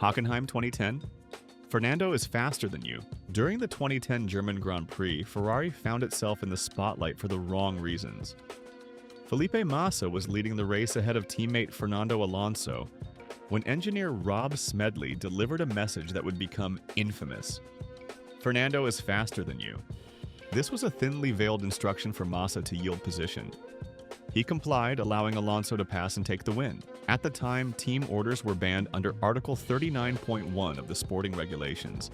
Hockenheim 2010. Fernando is faster than you. During the 2010 German Grand Prix, Ferrari found itself in the spotlight for the wrong reasons. Felipe Massa was leading the race ahead of teammate Fernando Alonso when engineer Rob Smedley delivered a message that would become infamous. Fernando is faster than you. This was a thinly veiled instruction for Massa to yield position. He complied, allowing Alonso to pass and take the win. At the time, team orders were banned under Article 39.1 of the sporting regulations,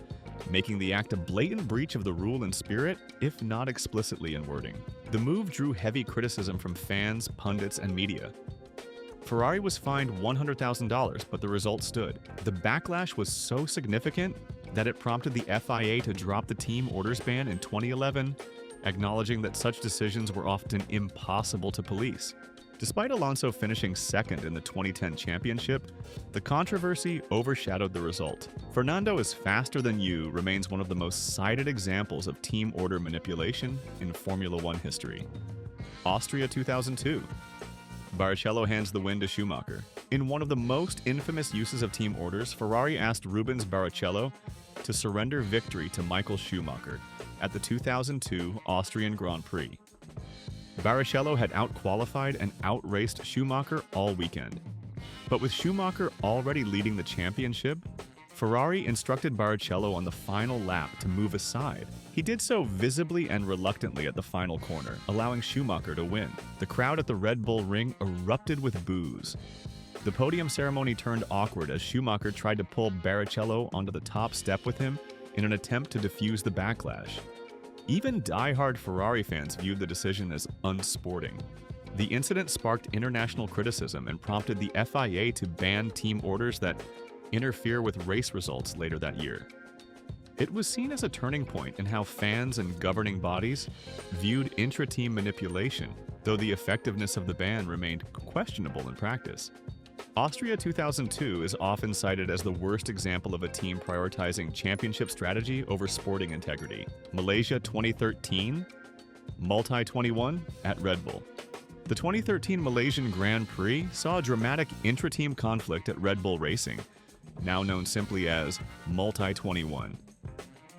making the act a blatant breach of the rule in spirit, if not explicitly in wording. The move drew heavy criticism from fans, pundits, and media. Ferrari was fined $100,000, but the result stood. The backlash was so significant that it prompted the FIA to drop the team orders ban in 2011, acknowledging that such decisions were often impossible to police. Despite Alonso finishing second in the 2010 championship, the controversy overshadowed the result. Fernando is faster than you remains one of the most cited examples of team order manipulation in Formula One history. Austria 2002. Barrichello hands the win to Schumacher. In one of the most infamous uses of team orders, Ferrari asked Rubens Barrichello to surrender victory to Michael Schumacher at the 2002 Austrian Grand Prix. Barrichello had outqualified and outraced Schumacher all weekend. But with Schumacher already leading the championship, Ferrari instructed Barrichello on the final lap to move aside. He did so visibly and reluctantly at the final corner, allowing Schumacher to win. The crowd at the Red Bull Ring erupted with boos. The podium ceremony turned awkward as Schumacher tried to pull Barrichello onto the top step with him in an attempt to defuse the backlash. Even die-hard Ferrari fans viewed the decision as unsporting. The incident sparked international criticism and prompted the FIA to ban team orders that interfere with race results later that year. It was seen as a turning point in how fans and governing bodies viewed intra-team manipulation, though the effectiveness of the ban remained questionable in practice. Austria 2002 is often cited as the worst example of a team prioritizing championship strategy over sporting integrity. Malaysia 2013, Multi-21 at Red Bull. The 2013 Malaysian Grand Prix saw a dramatic intra-team conflict at Red Bull Racing, now known simply as Multi-21.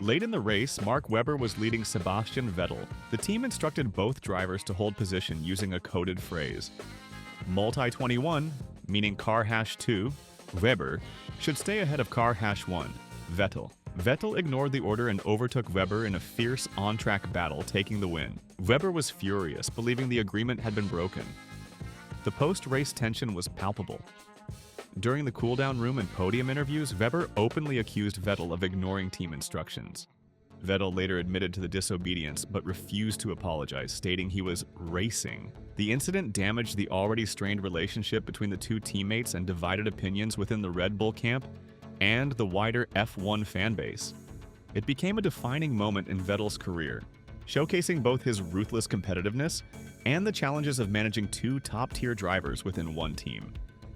Late in the race, Mark Webber was leading Sebastian Vettel. The team instructed both drivers to hold position using a coded phrase. Multi-21, meaning car hash 2, Webber, should stay ahead of car hash 1, Vettel. Vettel ignored the order and overtook Webber in a fierce on-track battle, taking the win. Webber was furious, believing the agreement had been broken. The post-race tension was palpable. During the cool-down room and podium interviews, Webber openly accused Vettel of ignoring team instructions. Vettel later admitted to the disobedience but refused to apologize, stating he was racing. The incident damaged the already strained relationship between the two teammates and divided opinions within the Red Bull camp and the wider F1 fanbase. It became a defining moment in Vettel's career, showcasing both his ruthless competitiveness and the challenges of managing two top-tier drivers within one team.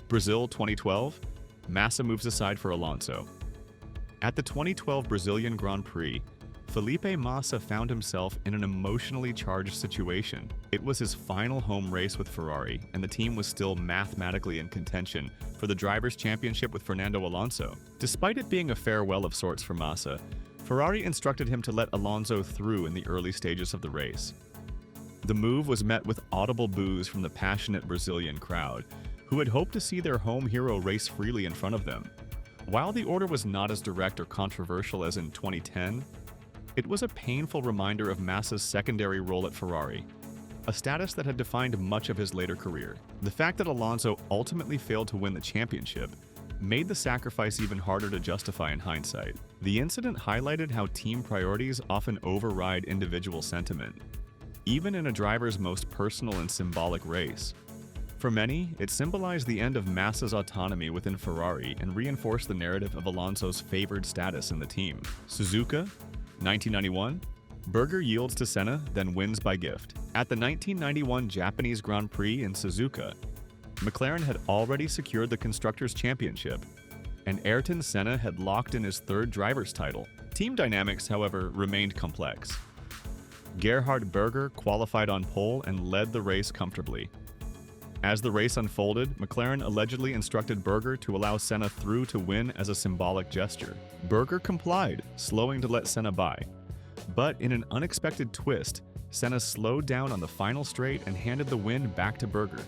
Brazil 2012, Massa moves aside for Alonso. At the 2012 Brazilian Grand Prix, Felipe Massa found himself in an emotionally charged situation. It was his final home race with Ferrari, and the team was still mathematically in contention for the Drivers' Championship with Fernando Alonso. Despite it being a farewell of sorts for Massa, Ferrari instructed him to let Alonso through in the early stages of the race. The move was met with audible boos from the passionate Brazilian crowd, who had hoped to see their home hero race freely in front of them. While the order was not as direct or controversial as in 2010, it was a painful reminder of Massa's secondary role at Ferrari, a status that had defined much of his later career. The fact that Alonso ultimately failed to win the championship made the sacrifice even harder to justify in hindsight. The incident highlighted how team priorities often override individual sentiment, even in a driver's most personal and symbolic race. For many, it symbolized the end of Massa's autonomy within Ferrari and reinforced the narrative of Alonso's favored status in the team. Suzuka, 1991, Berger yields to Senna, then wins by gift. At the 1991 Japanese Grand Prix in Suzuka, McLaren had already secured the Constructors' Championship, and Ayrton Senna had locked in his third driver's title. Team dynamics, however, remained complex. Gerhard Berger qualified on pole and led the race comfortably. As the race unfolded, McLaren allegedly instructed Berger to allow Senna through to win as a symbolic gesture. Berger complied, slowing to let Senna by. But in an unexpected twist, Senna slowed down on the final straight and handed the win back to Berger,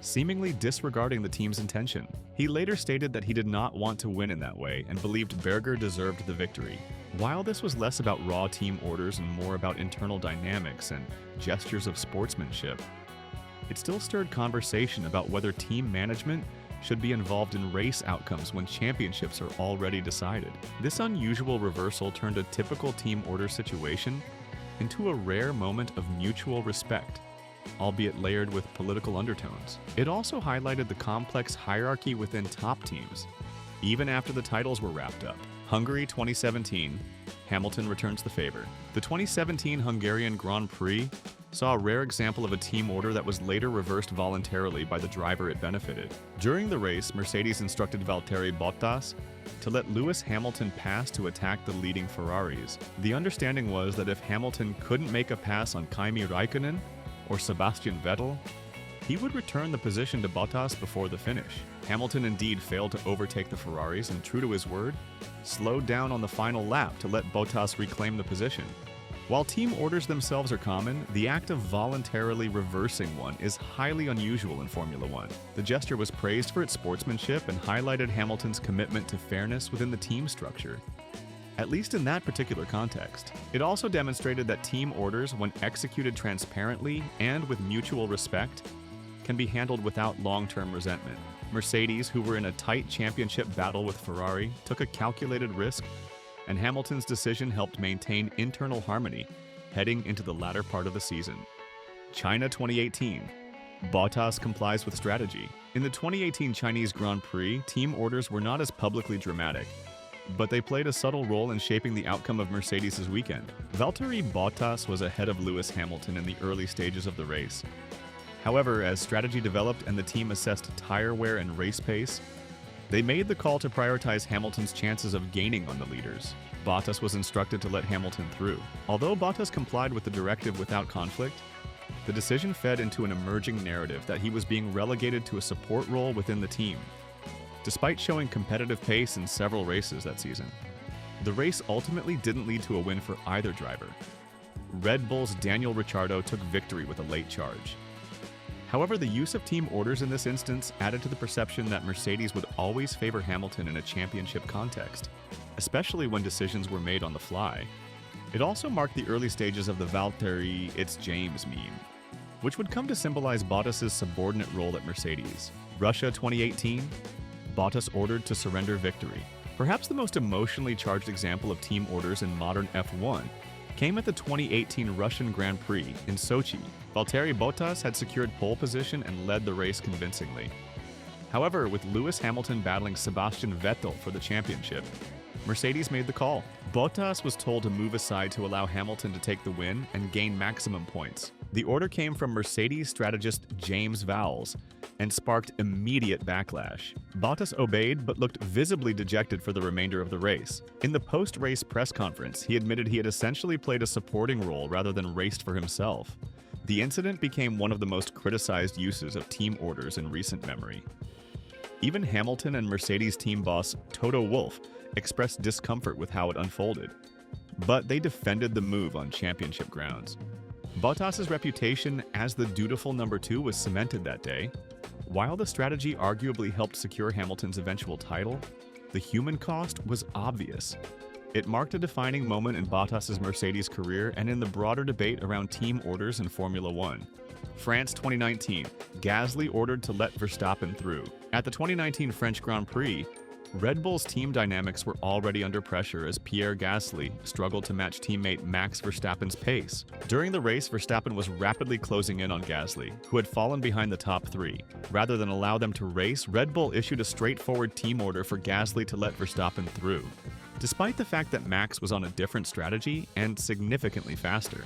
seemingly disregarding the team's intention. He later stated that he did not want to win in that way and believed Berger deserved the victory. While this was less about raw team orders and more about internal dynamics and gestures of sportsmanship, it still stirred conversation about whether team management should be involved in race outcomes when championships are already decided. This unusual reversal turned a typical team order situation into a rare moment of mutual respect, albeit layered with political undertones. It also highlighted the complex hierarchy within top teams, even after the titles were wrapped up. Hungary 2017, Hamilton returns the favor. The 2017 Hungarian Grand Prix saw a rare example of a team order that was later reversed voluntarily by the driver it benefited. During the race, Mercedes instructed Valtteri Bottas to let Lewis Hamilton pass to attack the leading Ferraris. The understanding was that if Hamilton couldn't make a pass on Kimi Räikkönen or Sebastian Vettel, he would return the position to Bottas before the finish. Hamilton indeed failed to overtake the Ferraris and, true to his word, slowed down on the final lap to let Bottas reclaim the position. While team orders themselves are common, the act of voluntarily reversing one is highly unusual in Formula One. The gesture was praised for its sportsmanship and highlighted Hamilton's commitment to fairness within the team structure, at least in that particular context. It also demonstrated that team orders, when executed transparently and with mutual respect, can be handled without long-term resentment. Mercedes, who were in a tight championship battle with Ferrari, took a calculated risk, and Hamilton's decision helped maintain internal harmony heading into the latter part of the season. China 2018. Bottas complies with strategy. In the 2018 Chinese Grand Prix, team orders were not as publicly dramatic, but they played a subtle role in shaping the outcome of Mercedes' weekend. Valtteri Bottas was ahead of Lewis Hamilton in the early stages of the race. However, as strategy developed and the team assessed tire wear and race pace, they made the call to prioritize Hamilton's chances of gaining on the leaders. Bottas was instructed to let Hamilton through. Although Bottas complied with the directive without conflict, the decision fed into an emerging narrative that he was being relegated to a support role within the team, despite showing competitive pace in several races that season. The race ultimately didn't lead to a win for either driver. Red Bull's Daniel Ricciardo took victory with a late charge. However, the use of team orders in this instance added to the perception that Mercedes would always favor Hamilton in a championship context, especially when decisions were made on the fly. It also marked the early stages of the Valtteri "It's James" meme, which would come to symbolize Bottas' subordinate role at Mercedes. Russia 2018, Bottas ordered to surrender victory. Perhaps the most emotionally charged example of team orders in modern F1 came at the 2018 Russian Grand Prix in Sochi. Valtteri Bottas had secured pole position and led the race convincingly. However, with Lewis Hamilton battling Sebastian Vettel for the championship, Mercedes made the call. Bottas was told to move aside to allow Hamilton to take the win and gain maximum points. The order came from Mercedes strategist James Vowles and sparked immediate backlash. Bottas obeyed but looked visibly dejected for the remainder of the race. In the post-race press conference, he admitted he had essentially played a supporting role rather than raced for himself. The incident became one of the most criticized uses of team orders in recent memory. Even Hamilton and Mercedes team boss Toto Wolff expressed discomfort with how it unfolded, but they defended the move on championship grounds. Bottas' reputation as the dutiful number 2 was cemented that day. While the strategy arguably helped secure Hamilton's eventual title, the human cost was obvious. It marked a defining moment in Bottas' Mercedes career and in the broader debate around team orders in Formula One. France 2019, Gasly ordered to let Verstappen through. At the 2019 French Grand Prix, Red Bull's team dynamics were already under pressure as Pierre Gasly struggled to match teammate Max Verstappen's pace. During the race, Verstappen was rapidly closing in on Gasly, who had fallen behind the top 3. Rather than allow them to race, Red Bull issued a straightforward team order for Gasly to let Verstappen through, despite the fact that Max was on a different strategy and significantly faster.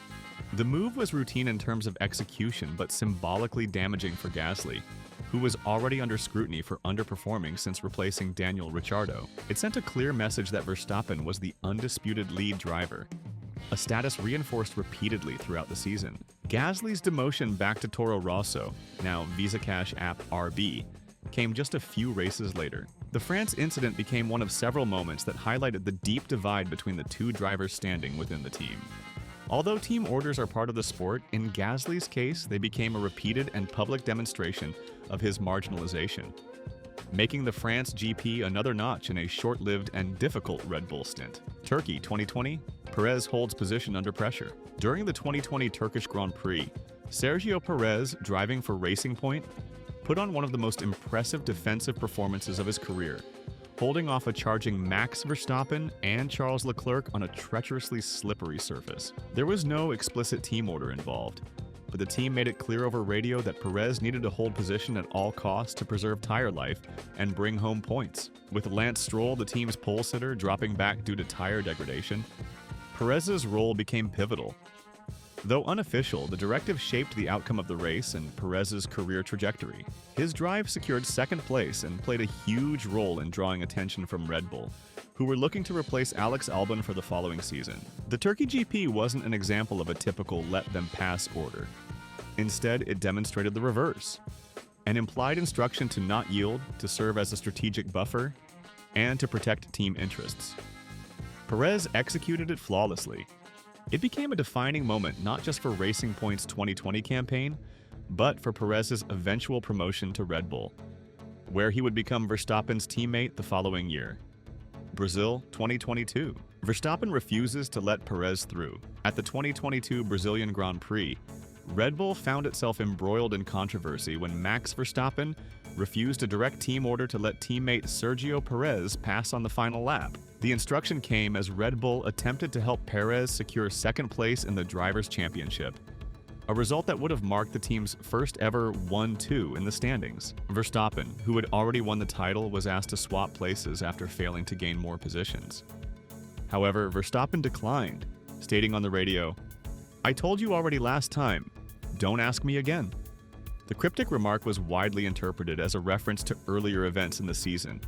The move was routine in terms of execution, but symbolically damaging for Gasly, who was already under scrutiny for underperforming since replacing Daniel Ricciardo. It sent a clear message that Verstappen was the undisputed lead driver, a status reinforced repeatedly throughout the season. Gasly's demotion back to Toro Rosso, now Visa Cash App RB, came just a few races later. The France incident became one of several moments that highlighted the deep divide between the two drivers standing within the team. Although team orders are part of the sport, in Gasly's case, they became a repeated and public demonstration of his marginalization, making the France GP another notch in a short-lived and difficult Red Bull stint. Turkey 2020, Perez holds position under pressure. During the 2020 Turkish Grand Prix, Sergio Perez, driving for Racing Point, put on one of the most impressive defensive performances of his career, holding off a charging Max Verstappen and Charles Leclerc on a treacherously slippery surface. There was no explicit team order involved, but the team made it clear over radio that Perez needed to hold position at all costs to preserve tire life and bring home points. With Lance Stroll, the team's pole sitter, dropping back due to tire degradation, Perez's role became pivotal. Though unofficial, the directive shaped the outcome of the race and Perez's career trajectory. His drive secured second place and played a huge role in drawing attention from Red Bull, who were looking to replace Alex Albon for the following season. The Turkey GP wasn't an example of a typical let-them-pass order. Instead, it demonstrated the reverse: an implied instruction to not yield, to serve as a strategic buffer, and to protect team interests. Perez executed it flawlessly. It became a defining moment not just for Racing Point's 2020 campaign, but for Perez's eventual promotion to Red Bull, where he would become Verstappen's teammate the following year. Brazil 2022. Verstappen refuses to let Perez through. At the 2022 Brazilian Grand Prix, Red Bull found itself embroiled in controversy when Max Verstappen refused a direct team order to let teammate Sergio Perez pass on the final lap. The instruction came as Red Bull attempted to help Perez secure second place in the Drivers' Championship, a result that would have marked the team's first ever 1-2 in the standings. Verstappen, who had already won the title, was asked to swap places after failing to gain more positions. However, Verstappen declined, stating on the radio, "I told you already last time, don't ask me again." The cryptic remark was widely interpreted as a reference to earlier events in the season,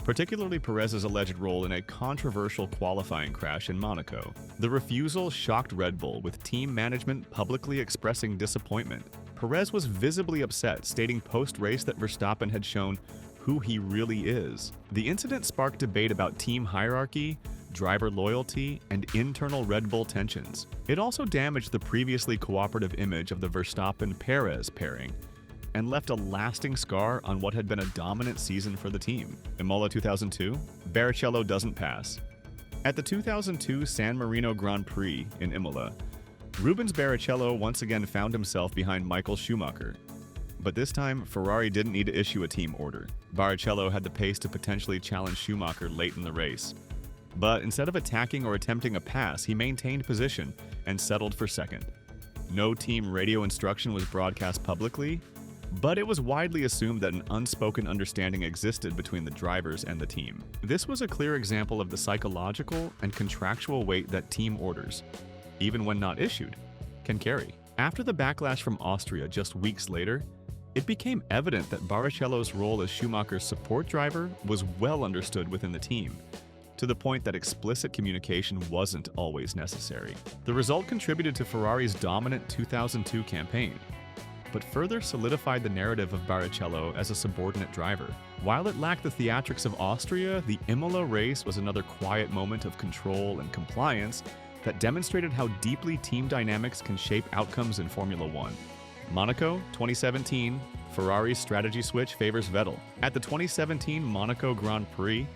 particularly Perez's alleged role in a controversial qualifying crash in Monaco. The refusal shocked Red Bull, with team management publicly expressing disappointment. Perez was visibly upset, stating post-race that Verstappen had shown who he really is. The incident sparked debate about team hierarchy, driver loyalty, and internal Red Bull tensions. It also damaged the previously cooperative image of the Verstappen-Perez pairing, and left a lasting scar on what had been a dominant season for the team. Imola 2002, Barrichello doesn't pass. At the 2002 San Marino Grand Prix in Imola, Rubens Barrichello once again found himself behind Michael Schumacher. But this time, Ferrari didn't need to issue a team order. Barrichello had the pace to potentially challenge Schumacher late in the race. But instead of attacking or attempting a pass, he maintained position and settled for second. No team radio instruction was broadcast publicly, but it was widely assumed that an unspoken understanding existed between the drivers and the team. This was a clear example of the psychological and contractual weight that team orders, even when not issued, can carry. After the backlash from Austria just weeks later, it became evident that Barrichello's role as Schumacher's support driver was well understood within the team, to the point that explicit communication wasn't always necessary. The result contributed to Ferrari's dominant 2002 campaign, but further solidified the narrative of Barrichello as a subordinate driver. While it lacked the theatrics of Austria, the Imola race was another quiet moment of control and compliance that demonstrated how deeply team dynamics can shape outcomes in Formula One. Monaco 2017, Ferrari's strategy switch favors Vettel. At the 2017 Monaco Grand Prix,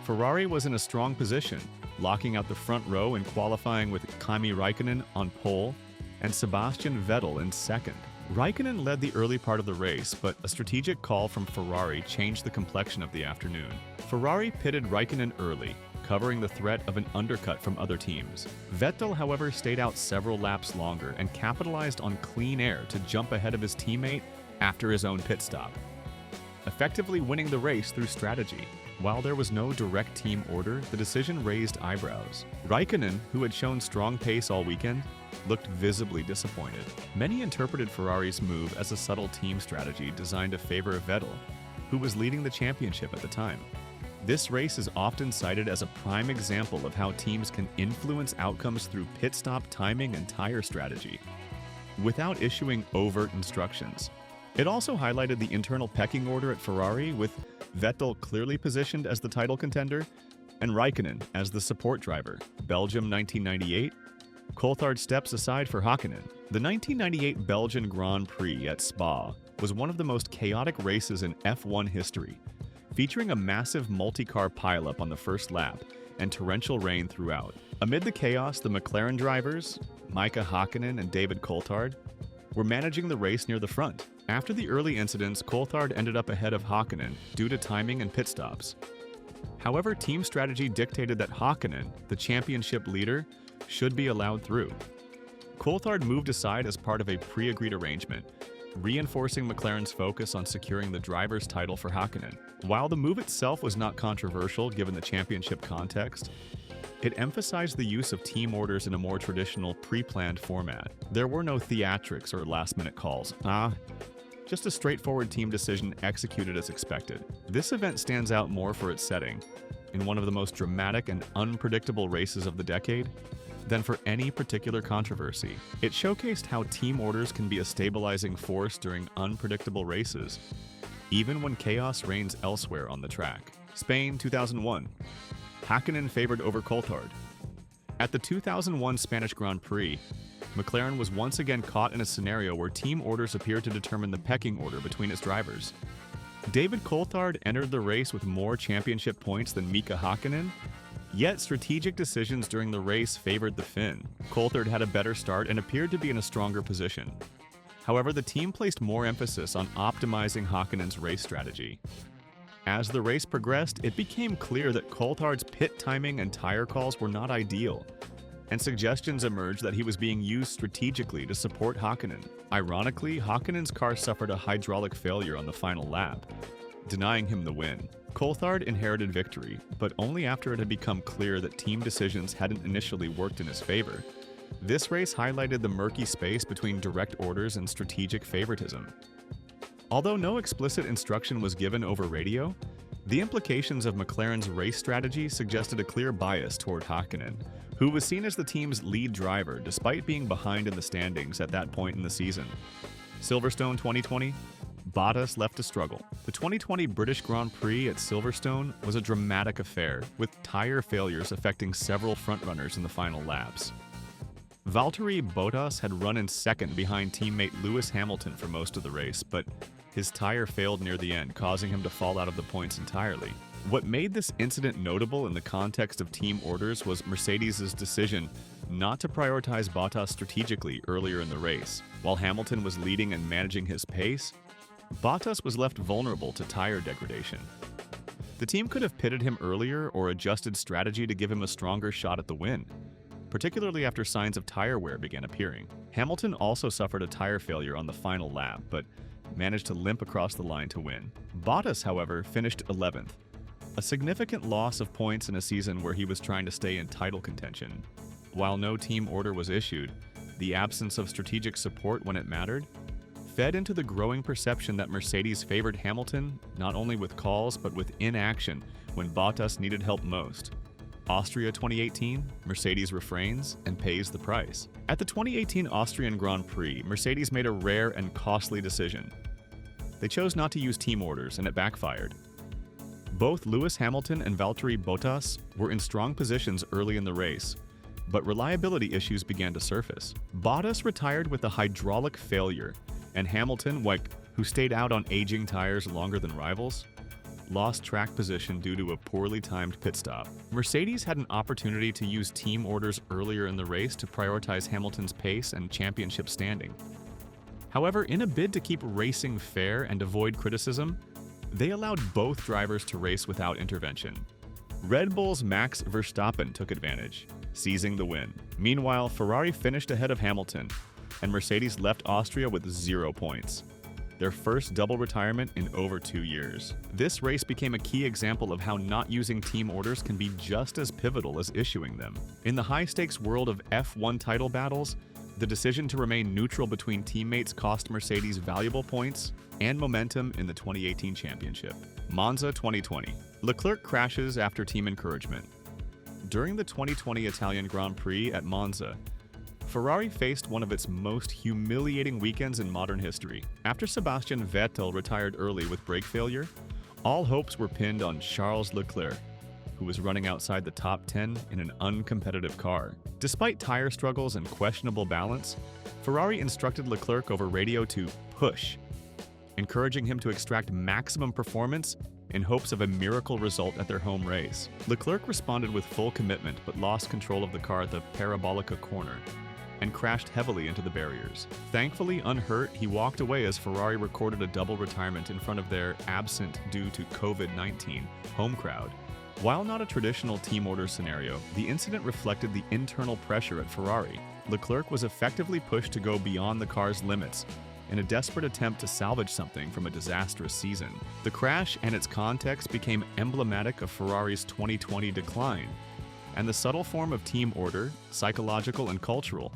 Ferrari was in a strong position, locking out the front row in qualifying with Kimi Räikkönen on pole and Sebastian Vettel in second. Räikkönen led the early part of the race, but a strategic call from Ferrari changed the complexion of the afternoon. Ferrari pitted Räikkönen early, covering the threat of an undercut from other teams. Vettel, however, stayed out several laps longer and capitalized on clean air to jump ahead of his teammate after his own pit stop, effectively winning the race through strategy. While there was no direct team order, the decision raised eyebrows. Räikkönen, who had shown strong pace all weekend, looked visibly disappointed. Many interpreted Ferrari's move as a subtle team strategy designed to favor Vettel, who was leading the championship at the time. This race is often cited as a prime example of how teams can influence outcomes through pit stop timing and tire strategy. without issuing overt instructions. It also highlighted the internal pecking order at Ferrari, with Vettel clearly positioned as the title contender and Raikkonen as the support driver. Belgium 1998, Coulthard steps aside for Hakkinen. The 1998 Belgian Grand Prix at Spa was one of the most chaotic races in F1 history, featuring a massive multi-car pileup on the first lap and torrential rain throughout. Amid the chaos, the McLaren drivers, Mika Hakkinen and David Coulthard, were managing the race near the front. After the early incidents, Coulthard ended up ahead of Hakkinen due to timing and pit stops. However, team strategy dictated that Hakkinen, the championship leader, should be allowed through. Coulthard moved aside as part of a pre-agreed arrangement, reinforcing McLaren's focus on securing the driver's title for Hakkinen. While the move itself was not controversial given the championship context, it emphasized the use of team orders in a more traditional pre-planned format. There were no theatrics or last-minute calls. Just a straightforward team decision executed as expected. This event stands out more for its setting, in one of the most dramatic and unpredictable races of the decade, than for any particular controversy. It showcased how team orders can be a stabilizing force during unpredictable races, even when chaos reigns elsewhere on the track. Spain 2001. Hakkinen favored over Coulthard. At the 2001 Spanish Grand Prix, McLaren was once again caught in a scenario where team orders appeared to determine the pecking order between its drivers. David Coulthard entered the race with more championship points than Mika Hakkinen, yet strategic decisions during the race favored the Finn. Coulthard had a better start and appeared to be in a stronger position. However, the team placed more emphasis on optimizing Hakkinen's race strategy. As the race progressed, it became clear that Coulthard's pit timing and tire calls were not ideal, and suggestions emerged that he was being used strategically to support Hakkinen. Ironically, Hakkinen's car suffered a hydraulic failure on the final lap, denying him the win. Coulthard inherited victory, but only after it had become clear that team decisions hadn't initially worked in his favor. This race highlighted the murky space between direct orders and strategic favoritism. Although no explicit instruction was given over radio, the implications of McLaren's race strategy suggested a clear bias toward Hakkinen, who was seen as the team's lead driver despite being behind in the standings at that point in the season. Silverstone 2020, Bottas left to struggle. The 2020 British Grand Prix at Silverstone was a dramatic affair, with tire failures affecting several frontrunners in the final laps. Valtteri Bottas had run in second behind teammate Lewis Hamilton for most of the race, but his tire failed near the end, causing him to fall out of the points entirely. What made this incident notable in the context of team orders was Mercedes' decision not to prioritize Bottas strategically earlier in the race. While Hamilton was leading and managing his pace, Bottas was left vulnerable to tire degradation. The team could have pitted him earlier or adjusted strategy to give him a stronger shot at the win, particularly after signs of tire wear began appearing. Hamilton also suffered a tire failure on the final lap, but managed to limp across the line to win. Bottas, however, finished 11th, a significant loss of points in a season where he was trying to stay in title contention. While no team order was issued, the absence of strategic support when it mattered fed into the growing perception that Mercedes favored Hamilton not only with calls but with inaction when Bottas needed help most. Austria 2018, Mercedes refrains and pays the price. At the 2018 Austrian Grand Prix, Mercedes made a rare and costly decision. They chose not to use team orders, and it backfired. Both Lewis Hamilton and Valtteri Bottas were in strong positions early in the race, but reliability issues began to surface. Bottas retired with a hydraulic failure, and Hamilton, who stayed out on aging tires longer than rivals, lost track position due to a poorly timed pit stop. Mercedes had an opportunity to use team orders earlier in the race to prioritize Hamilton's pace and championship standing. However, in a bid to keep racing fair and avoid criticism, they allowed both drivers to race without intervention. Red Bull's Max Verstappen took advantage, seizing the win. Meanwhile, Ferrari finished ahead of Hamilton, and Mercedes left Austria with 0 points, their first double retirement in over 2 years. This race became a key example of how not using team orders can be just as pivotal as issuing them. In the high-stakes world of F1 title battles, the decision to remain neutral between teammates cost Mercedes valuable points and momentum in the 2018 championship. Monza 2020. Leclerc crashes after team encouragement. During the 2020 Italian Grand Prix at Monza, Ferrari faced one of its most humiliating weekends in modern history. After Sebastian Vettel retired early with brake failure, all hopes were pinned on Charles Leclerc, who was running outside the top 10 in an uncompetitive car. Despite tire struggles and questionable balance, Ferrari instructed Leclerc over radio to push, encouraging him to extract maximum performance in hopes of a miracle result at their home race. Leclerc responded with full commitment but lost control of the car at the Parabolica corner and crashed heavily into the barriers. Thankfully unhurt, he walked away as Ferrari recorded a double retirement in front of their absent due to COVID-19 home crowd. While not a traditional team order scenario, the incident reflected the internal pressure at Ferrari. Leclerc was effectively pushed to go beyond the car's limits in a desperate attempt to salvage something from a disastrous season. The crash and its context became emblematic of Ferrari's 2020 decline, and the subtle form of team order, psychological and cultural,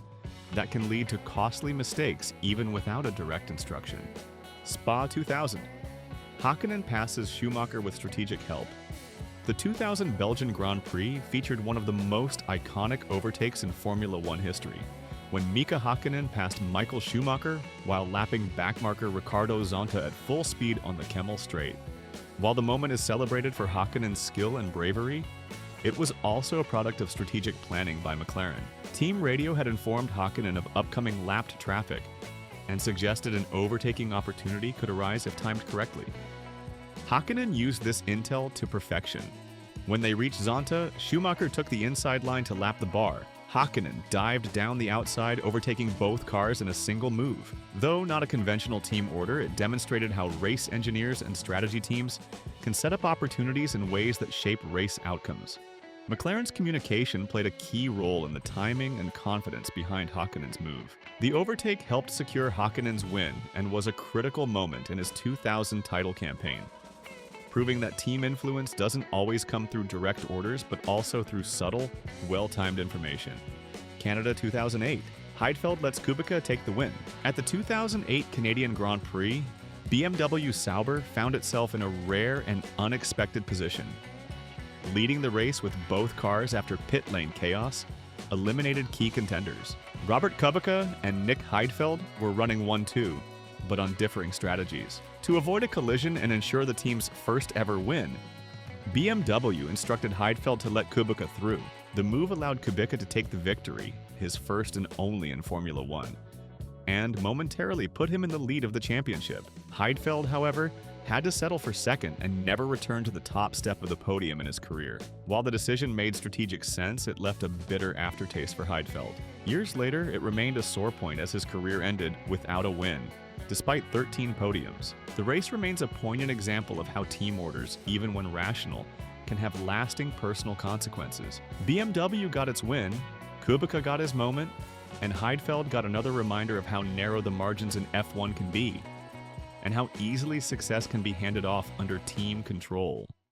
that can lead to costly mistakes even without a direct instruction. Spa 2000. Hakkinen passes Schumacher with strategic help. The 2000 Belgian Grand Prix featured one of the most iconic overtakes in Formula One history, when Mika Hakkinen passed Michael Schumacher while lapping backmarker Ricardo Zonta at full speed on the Kemmel Straight. While the moment is celebrated for Hakkinen's skill and bravery, it was also a product of strategic planning by McLaren. Team radio had informed Hakkinen of upcoming lapped traffic and suggested an overtaking opportunity could arise if timed correctly. Hakkinen used this intel to perfection. When they reached Zonta, Schumacher took the inside line to lap the bar. Hakkinen dived down the outside, overtaking both cars in a single move. Though not a conventional team order, it demonstrated how race engineers and strategy teams can set up opportunities in ways that shape race outcomes. McLaren's communication played a key role in the timing and confidence behind Hakkinen's move. The overtake helped secure Hakkinen's win and was a critical moment in his 2000 title campaign, proving that team influence doesn't always come through direct orders, but also through subtle, well-timed information. Canada 2008. Heidfeld lets Kubica take the win. At the 2008 Canadian Grand Prix, BMW Sauber found itself in a rare and unexpected position. Leading the race with both cars after pit lane chaos, eliminated key contenders. Robert Kubica and Nick Heidfeld were running 1-2, but on differing strategies. To avoid a collision and ensure the team's first ever win, BMW instructed Heidfeld to let Kubica through. The move allowed Kubica to take the victory, his first and only in Formula One, and momentarily put him in the lead of the championship. Heidfeld, however, had to settle for second and never returned to the top step of the podium in his career. While the decision made strategic sense, it left a bitter aftertaste for Heidfeld. Years later, it remained a sore point as his career ended without a win, despite 13 podiums. The race remains a poignant example of how team orders, even when rational, can have lasting personal consequences. BMW got its win, Kubica got his moment, and Heidfeld got another reminder of how narrow the margins in F1 can be, and how easily success can be handed off under team control.